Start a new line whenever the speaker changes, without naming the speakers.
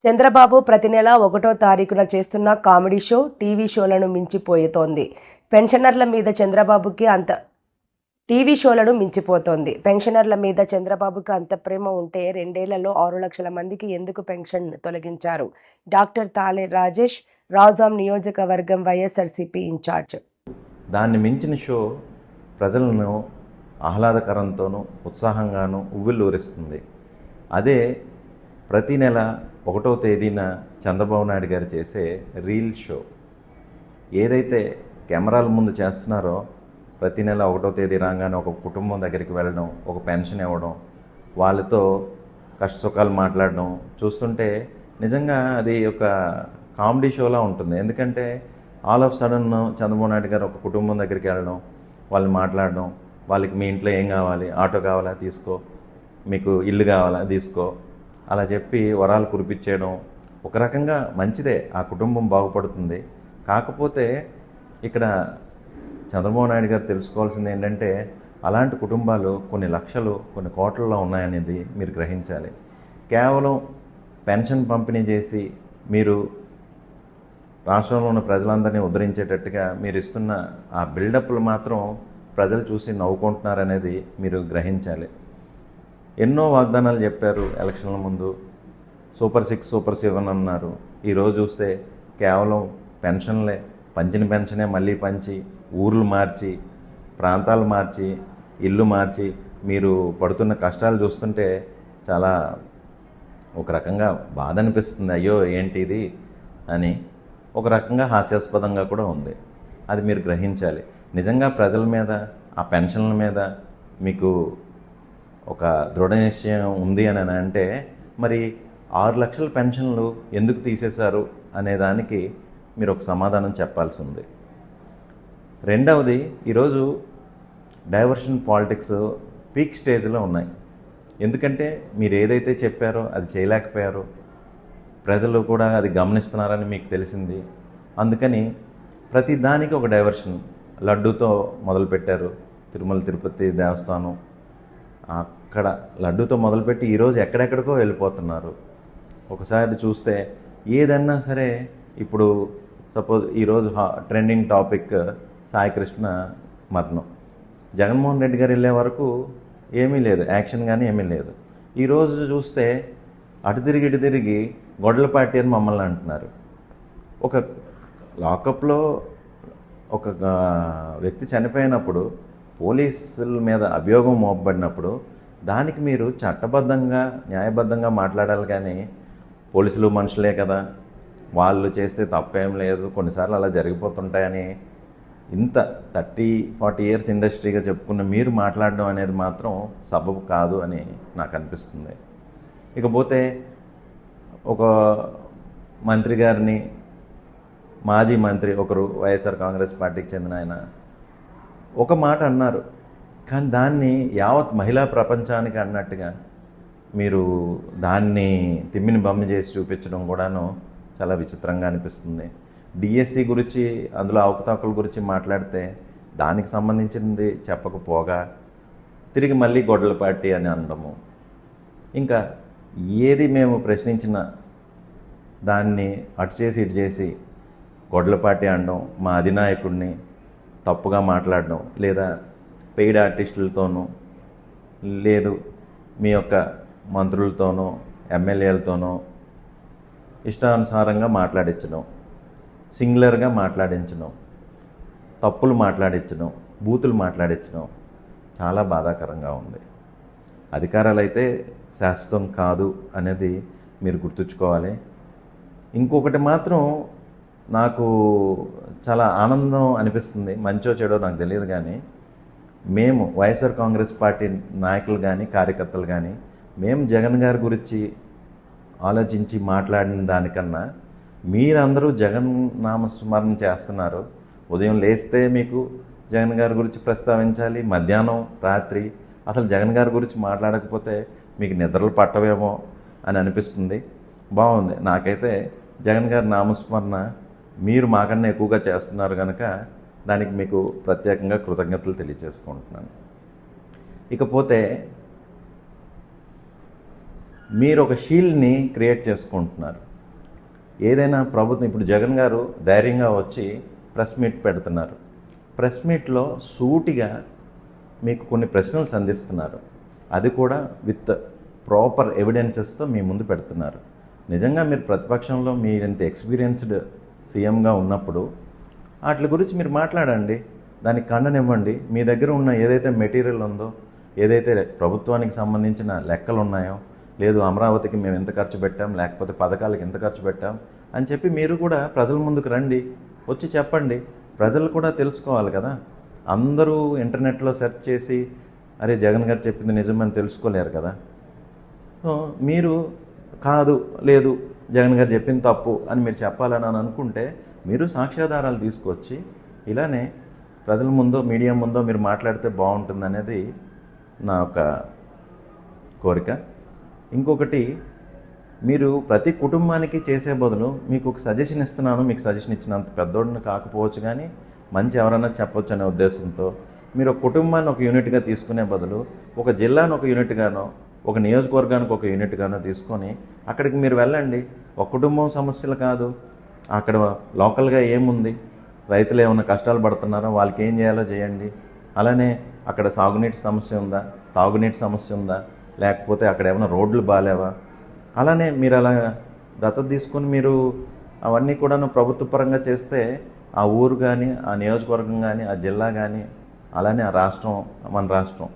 చంద్రబాబు ప్రతి నెల 1వ తారీఖున చేస్తున్న కామెడీ షో, టీవీ షోలను మించిపోతోంది. పెన్షనర్ల మీద చంద్రబాబుకి అంత టీవీ షోలను మించిపోతోంది. పెన్షనర్ల మీద చంద్రబాబుకి అంత ప్రేమ ఉంటే 2 ఏళ్లలో 6 లక్షల మందికి ఎందుకు పెన్షన్ తొలగించారు? డాక్టర్ తాళే రాజేష్, రాజాం నియోజకవర్గం వైఎస్ఆర్సీపీ ఇన్ఛార్జ్.
దాన్ని మించిన షో ప్రజలను ఆహ్లాదకరంతోనూ ఉత్సాహంగానూ ఉవ్విళ్ళూరిస్తుంది. అదే ప్రతి నెల 1వ తేదీన చంద్రబాబు నాయుడు గారు చేసే రీల్ షో. ఏదైతే కెమెరాల ముందు చేస్తున్నారో ప్రతి నెల 1వ తేదీ రాగానే ఒక కుటుంబం దగ్గరికి వెళ్ళడం, ఒక పెన్షన్ ఇవ్వడం, వాళ్ళతో కష్టసుఖాలు మాట్లాడడం చూస్తుంటే నిజంగా అది ఒక కామెడీ షోలా ఉంటుంది. ఎందుకంటే all of sudden Chandrababu Naidu గారు ఒక కుటుంబం దగ్గరికి వెళ్ళడం, వాళ్ళు మాట్లాడడం, వాళ్ళకి మీ ఇంట్లో ఏం కావాలి, ఆటో కావాలా తీసుకో, మీకు ఇల్లు కావాలా తీసుకో, అలా చెప్పి వరాలు కురిపించేయడం ఒక రకంగా మంచిదే, ఆ కుటుంబం బాగుపడుతుంది. కాకపోతే ఇక్కడ చంద్రబాబు నాయుడు గారు తెలుసుకోవాల్సింది ఏంటంటే అలాంటి కుటుంబాలు కొన్ని లక్షలు కొన్ని కోట్లలో ఉన్నాయనేది మీరు గ్రహించాలి. కేవలం పెన్షన్ పంపిణీ చేసి మీరు రాష్ట్రంలో ఉన్న ప్రజలందరినీ ఉద్ధరించేటట్టుగా మీరు ఇస్తున్న ఆ బిల్డప్లు మాత్రం ప్రజలు చూసి నవ్వుకుంటున్నారనేది మీరు గ్రహించాలి. ఎన్నో వాగ్దానాలు చెప్పారు ఎలక్షన్ల ముందు, సూపర్ 6, సూపర్ 7 అన్నారు. ఈరోజు చూస్తే కేవలం పెన్షన్లే, పంచిన పెన్షనే మళ్ళీ పంచి, ఊర్లు మార్చి, ప్రాంతాలు మార్చి, ఇల్లు మార్చి మీరు పడుతున్న కష్టాలు చూస్తుంటే చాలా ఒక రకంగా బాధ అనిపిస్తుంది. అయ్యో ఏంటి ఇది అని, ఒక రకంగా హాస్యాస్పదంగా కూడా ఉంది. అది మీరు గ్రహించాలి. నిజంగా ప్రజల మీద, ఆ పెన్షన్ల మీద మీకు ఒక దృఢ నిశ్చయం ఉంది అని అంటే మరి 6 లక్షల పెన్షన్లు ఎందుకు తీసేశారు అనే దానికి మీరు ఒక సమాధానం చెప్పాల్సి ఉంది. రెండవది, ఈరోజు డైవర్షన్ పాలిటిక్స్ పీక్ స్టేజ్లో ఉన్నాయి. ఎందుకంటే మీరు ఏదైతే చెప్పారో అది చేయలేకపోయారు, ప్రజలు కూడా అది గమనిస్తున్నారని మీకు తెలిసింది. అందుకని ప్రతి దానికి ఒక డైవర్షన్. లడ్డూతో మొదలుపెట్టారు, తిరుమల తిరుపతి దేవస్థానం, అక్కడ లడ్డూతో మొదలుపెట్టి ఈరోజు ఎక్కడెక్కడికో వెళ్ళిపోతున్నారు. ఒకసారి చూస్తే ఏదన్నా సరే, ఇప్పుడు సపోజ్ ఈరోజు ట్రెండింగ్ టాపిక్ సాయికృష్ణ మరణం. జగన్మోహన్ రెడ్డి గారు వెళ్ళే వరకు ఏమీ లేదు, యాక్షన్ కానీ ఏమీ లేదు. ఈరోజు చూస్తే అటు తిరిగి ఇటు తిరిగి గొడ్ల పార్టీ అని మమ్మల్ని అంటున్నారు. ఒక లాకప్లో ఒక వ్యక్తి చనిపోయినప్పుడు, పోలీసుల మీద అభియోగం మోపబడినప్పుడు దానికి మీరు చట్టబద్ధంగా న్యాయబద్ధంగా మాట్లాడాలి. కానీ పోలీసులు మనుషులే కదా, వాళ్ళు చేస్తే తప్పేం లేదు, కొన్నిసార్లు అలా జరిగిపోతుంటాయని ఇంత 30-40 ఇయర్స్ ఇండస్ట్రీగా చెప్పుకున్న మీరు మాట్లాడడం అనేది మాత్రం సబబు కాదు అని నాకు అనిపిస్తుంది. ఇకపోతే ఒక మంత్రి గారిని, మాజీ మంత్రి ఒకరు వైఎస్ఆర్ కాంగ్రెస్ పార్టీకి చెందిన ఆయన ఒక మాట అన్నారు, కానీ దాన్ని యావత్ మహిళా ప్రపంచానికి అన్నట్టుగా మీరు దాన్ని తిమ్మిని బమ్మి చేసి చూపించడం కూడాను చాలా విచిత్రంగా అనిపిస్తుంది. డిఎస్సి గురించి, అందులో అవకతవకల గురించి మాట్లాడితే దానికి సంబంధించింది చెప్పకపోగా తిరిగి మళ్ళీ గొడ్డల పార్టీ అని అనడము, ఇంకా ఏది మేము ప్రశ్నించిన దాన్ని అటు చేసి ఇటు చేసి గొడ్డల పార్టీ అనడం, మా అధినాయకుడిని తప్పుగా మాట్లాడడం, లేదా పెయిడ్ ఆర్టిస్టులతోనూ, లేదు మీ యొక్క మంత్రులతోనో ఎమ్మెల్యేలతోనో ఇష్టానుసారంగా మాట్లాడించడం, సింగులర్గా మాట్లాడించడం, తప్పులు మాట్లాడించడం, బూతులు మాట్లాడించడం చాలా బాధాకరంగా ఉంది. అధికారాలు అయితే శాశ్వతం కాదు అనేది మీరు గుర్తుంచుకోవాలి. ఇంకొకటి మాత్రం నాకు చాలా ఆనందం అనిపిస్తుంది, మంచో చెడో నాకు తెలియదు, కానీ మేము వైఎస్ఆర్ కాంగ్రెస్ పార్టీ నాయకులు కానీ కార్యకర్తలు కానీ మేము జగన్ గారి గురించి ఆలోచించి మాట్లాడిన దానికన్నా మీరందరూ జగన్ నామస్మరణ చేస్తున్నారు. ఉదయం లేస్తే మీకు జగన్ గారి గురించి ప్రస్తావించాలి, మధ్యాహ్నం రాత్రి అసలు జగన్ గారి గురించి మాట్లాడకపోతే మీకు నిద్రలు పట్టవేమో అని అనిపిస్తుంది. బాగుంది, నాకైతే జగన్ గారి నామస్మరణ మీరు మాకన్నా ఎక్కువగా చేస్తున్నారు కనుక దానికి మీకు ప్రత్యేకంగా కృతజ్ఞతలు తెలియజేసుకుంటున్నాను. ఇకపోతే మీరు ఒక షీల్డ్ని క్రియేట్ చేసుకుంటున్నారు. ఏదైనా ప్రభుత్వం ఇప్పుడు జగన్ గారు ధైర్యంగా వచ్చి ప్రెస్ మీట్ పెడుతున్నారు. ప్రెస్ మీట్లో సూటిగా మీకు కొన్ని ప్రశ్నలు సంధిస్తున్నారు. అది కూడా విత్ ప్రాపర్ ఎవిడెన్సెస్తో మీ ముందు పెడుతున్నారు. నిజంగా మీరు ప్రతిపక్షంలో మీరింత ఎక్స్పీరియన్స్డ్ సీఎంగా ఉన్నప్పుడు వాటి గురించి మీరు మాట్లాడండి, దానికి ఖండనివ్వండి. మీ దగ్గర ఉన్న ఏదైతే మెటీరియల్ ఉందో, ఏదైతే ప్రభుత్వానికి సంబంధించిన లెక్కలు ఉన్నాయో, లేదు అమరావతికి మేము ఎంత ఖర్చు పెట్టాం, లేకపోతే పథకాలకు ఎంత ఖర్చు పెట్టాం అని చెప్పి మీరు కూడా ప్రజల ముందుకు రండి, వచ్చి చెప్పండి. ప్రజలు కూడా తెలుసుకోవాలి కదా. అందరూ ఇంటర్నెట్లో సెర్చ్ చేసి అరే జగన్ గారు చెప్పింది నిజమని తెలుసుకోలేరు కదా. సో మీరు కాదు, లేదు జగన్ గారు చెప్పింది తప్పు అని మీరు చెప్పాలని అనుకుంటే మీరు సాక్ష్యాధారాలు తీసుకొచ్చి ఇలానే ప్రజల ముందో మీడియా ముందో మీరు మాట్లాడితే బాగుంటుంది అనేది నా ఒక కోరిక. ఇంకొకటి, మీరు ప్రతి కుటుంబానికి చేసే బదులు మీకు ఒక సజెషన్ ఇస్తున్నాను, మీకు సజెషన్ ఇచ్చినంత పెద్దోడిని కాకపోవచ్చు కానీ మంచి ఎవరైనా చెప్పొచ్చు అనే ఉద్దేశంతో మీరు ఒక కుటుంబాన్ని ఒక యూనిట్గా తీసుకునే బదులు ఒక జిల్లాను ఒక యూనిట్గానో, ఒక నియోజకవర్గానికి ఒక యూనిట్గానో తీసుకొని అక్కడికి మీరు వెళ్ళండి. ఒక కుటుంబం సమస్యలు కాదు, అక్కడ లోకల్గా ఏముంది, రైతులు ఏమైనా కష్టాలు పడుతున్నారో వాళ్ళకి ఏం చేయాలో చేయండి. అలానే అక్కడ సాగునీటి సమస్య ఉందా, తాగునీటి సమస్య ఉందా, లేకపోతే అక్కడ ఏమైనా రోడ్లు బాగాలేవా, అలానే మీరు అలా దత్తత తీసుకొని మీరు అవన్నీ కూడాను ప్రభుత్వ పరంగా చేస్తే ఆ ఊరు కానీ, ఆ నియోజకవర్గం కానీ, ఆ జిల్లా కానీ, అలానే ఆ రాష్ట్రం మన రాష్ట్రం